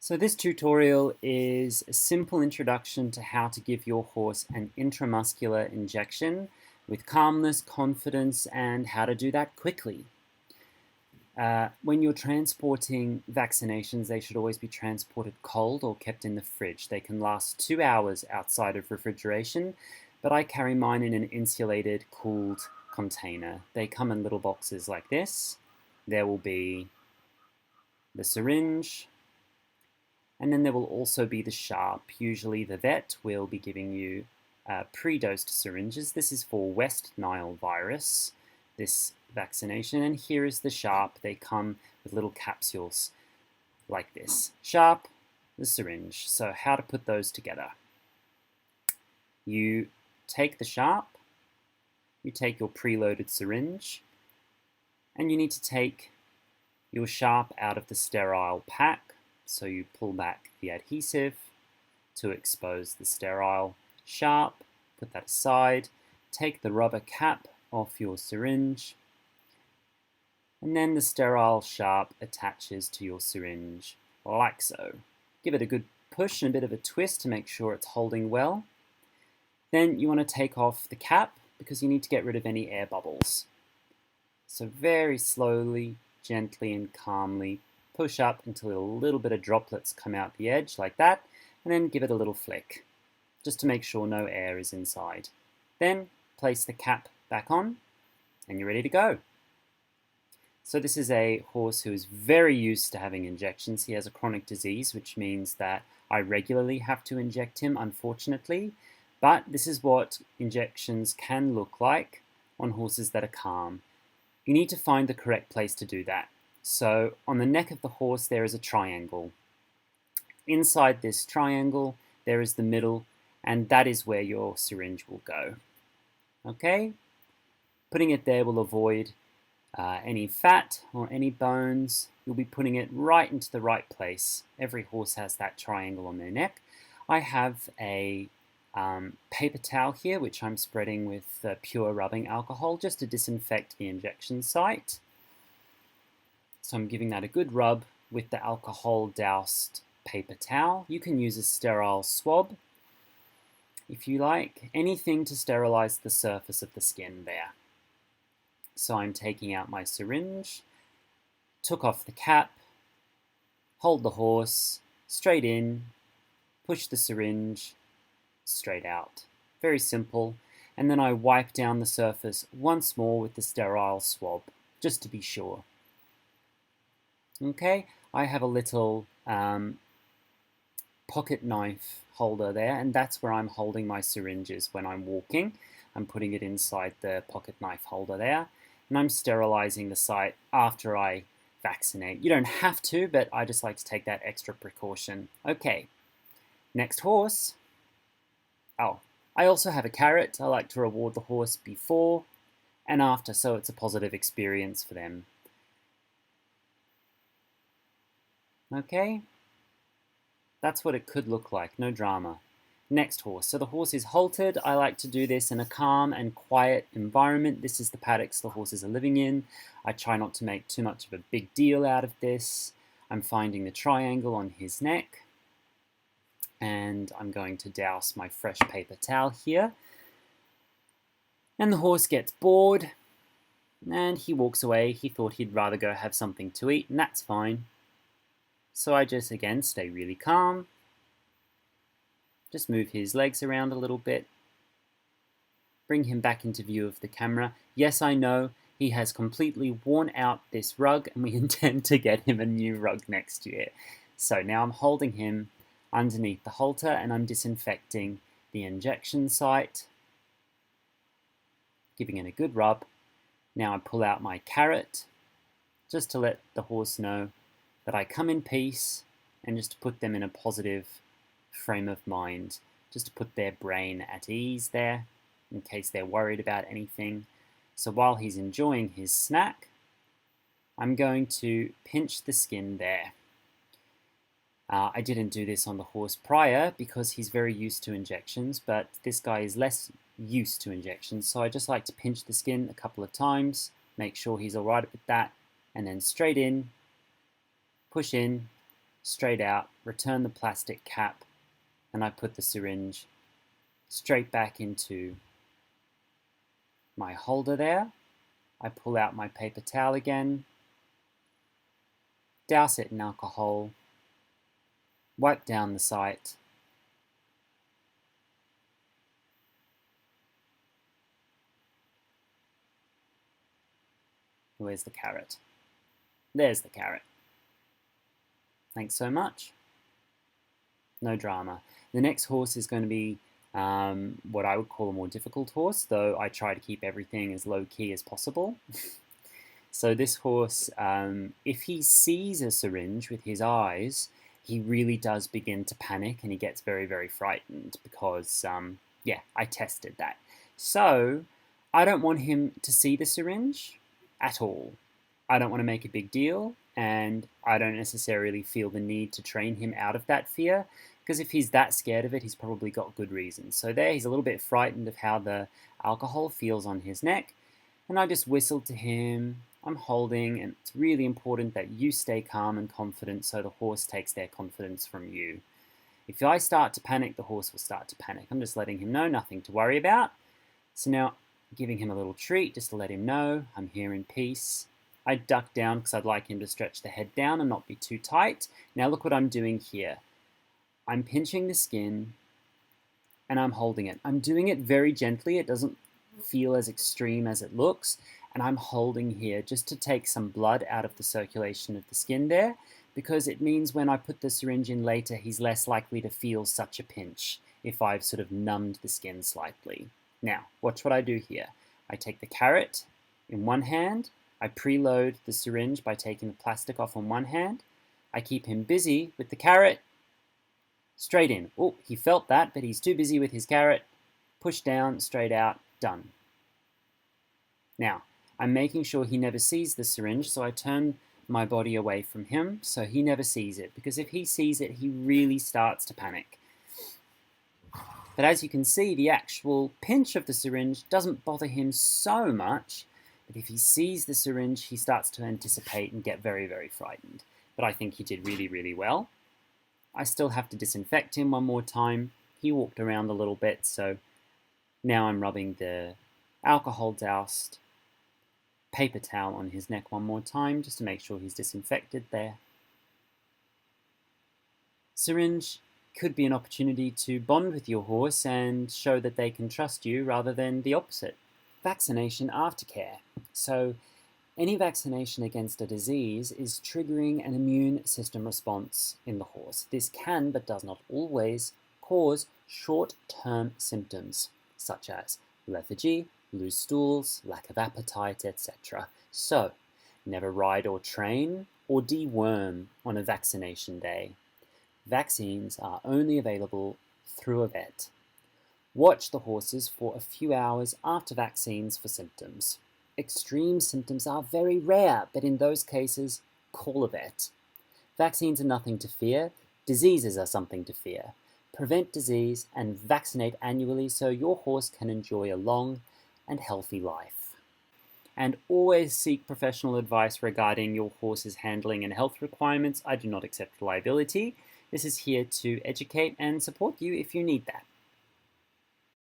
So this tutorial is a simple introduction to how to give your horse an intramuscular injection with calmness, confidence, and how to do that quickly. When you're transporting vaccinations, they should always be transported cold or kept in the fridge. They can last 2 hours outside of refrigeration, but I carry mine in an insulated, cooled container. They come in little boxes like this. There will be the syringe, and then there will also be the sharp. Usually the vet will be giving you pre-dosed syringes. This is for West Nile virus, this vaccination. And here is the sharp. They come with little capsules like this. Sharp, the syringe. So how to put those together. You take the sharp, you take your preloaded syringe, and you need to take your sharp out of the sterile pack. So you pull back the adhesive to expose the sterile sharp, put that aside, take the rubber cap off your syringe, and then the sterile sharp attaches to your syringe like so. Give it a good push and a bit of a twist to make sure it's holding well. Then you want to take off the cap because you need to get rid of any air bubbles. So very slowly, gently and calmly push up until a little bit of droplets come out the edge like that, and then give it a little flick just to make sure no air is inside. Then place the cap back on and you're ready to go. So this is a horse who is very used to having injections. He has a chronic disease, which means that I regularly have to inject him, unfortunately, but this is what injections can look like on horses that are calm. You need to find the correct place to do that. So on the neck of the horse there is a triangle. Inside this triangle there is the middle, and that is where your syringe will go. Okay? Putting it there will avoid any fat or any bones. You'll be putting it right into the right place. Every horse has that triangle on their neck. I have a paper towel here which I'm spreading with pure rubbing alcohol just to disinfect the injection site. So I'm giving that a good rub with the alcohol doused paper towel. You can use a sterile swab if you like, anything to sterilize the surface of the skin there. So I'm taking out my syringe, took off the cap, hold the horse, straight in, push the syringe, straight out. Very simple. And then I wipe down the surface once more with the sterile swab, just to be sure. Okay, I have a little pocket knife holder there, and that's where I'm holding my syringes when I'm walking. I'm putting it inside the pocket knife holder there, and I'm sterilizing the site after I vaccinate. You don't have to, but I just like to take that extra precaution. Okay, next horse. Oh, I also have a carrot. I like to reward the horse before and after, so it's a positive experience for them. Okay, that's what it could look like, no drama. Next horse. So the horse is halted. I like to do this in a calm and quiet environment. This is the paddocks the horses are living in. I try not to make too much of a big deal out of this. I'm finding the triangle on his neck, and I'm going to douse my fresh paper towel here. And the horse gets bored, and he walks away. He thought he'd rather go have something to eat, and that's fine. So I just, again, stay really calm. Just move his legs around a little bit. Bring him back into view of the camera. Yes, I know, he has completely worn out this rug, and we intend to get him a new rug next year. So now I'm holding him underneath the halter, and I'm disinfecting the injection site, giving it a good rub. Now I pull out my carrot, just to let the horse know that I come in peace, and just to put them in a positive frame of mind, just to put their brain at ease there, in case they're worried about anything. So while he's enjoying his snack, I'm going to pinch the skin there. I didn't do this on the horse prior because he's very used to injections, but this guy is less used to injections, so I just like to pinch the skin a couple of times, make sure he's alright with that, and then straight in, push in, straight out, return the plastic cap, and I put the syringe straight back into my holder there. I pull out my paper towel again, douse it in alcohol, wipe down the site, where's the carrot? There's the carrot. Thanks so much. No drama. The next horse is going to be what I would call a more difficult horse, though I try to keep everything as low-key as possible. So this horse, if he sees a syringe with his eyes, he really does begin to panic and he gets very, very frightened because, yeah, I tested that. So I don't want him to see the syringe at all. I don't want to make a big deal, and I don't necessarily feel the need to train him out of that fear, because if he's that scared of it, he's probably got good reasons. So there, he's a little bit frightened of how the alcohol feels on his neck, and I just whistled to him. I'm holding, and it's really important that you stay calm and confident so the horse takes their confidence from you. If I start to panic, the horse will start to panic. I'm just letting him know, nothing to worry about. So now, giving him a little treat just to let him know I'm here in peace. I duck down because I'd like him to stretch the head down and not be too tight. Now look what I'm doing here. I'm pinching the skin and I'm holding it. I'm doing it very gently. It doesn't feel as extreme as it looks. And I'm holding here just to take some blood out of the circulation of the skin there, because it means when I put the syringe in later, he's less likely to feel such a pinch if I've sort of numbed the skin slightly. Now, watch what I do here. I take the carrot in one hand. I preload the syringe by taking the plastic off on one hand. I keep him busy with the carrot. Straight in. Oh, he felt that, but he's too busy with his carrot. Push down, straight out, done. Now, I'm making sure he never sees the syringe, so I turn my body away from him so he never sees it, because if he sees it, he really starts to panic. But as you can see, the actual pinch of the syringe doesn't bother him so much. But if he sees the syringe, he starts to anticipate and get very, very frightened. But I think he did really, really well. I still have to disinfect him one more time. He walked around a little bit, so now I'm rubbing the alcohol doused paper towel on his neck one more time, just to make sure he's disinfected there. Syringe could be an opportunity to bond with your horse and show that they can trust you rather than the opposite. Vaccination aftercare. So any vaccination against a disease is triggering an immune system response in the horse. This can, but does not always, cause short-term symptoms, such as lethargy, loose stools, lack of appetite, etc. So, never ride or train or deworm on a vaccination day. Vaccines are only available through a vet. Watch the horses for a few hours after vaccines for symptoms. Extreme symptoms are very rare, but in those cases, call a vet. Vaccines are nothing to fear. Diseases are something to fear. Prevent disease and vaccinate annually so your horse can enjoy a long and healthy life. And always seek professional advice regarding your horse's handling and health requirements. I do not accept liability. This is here to educate and support you if you need that.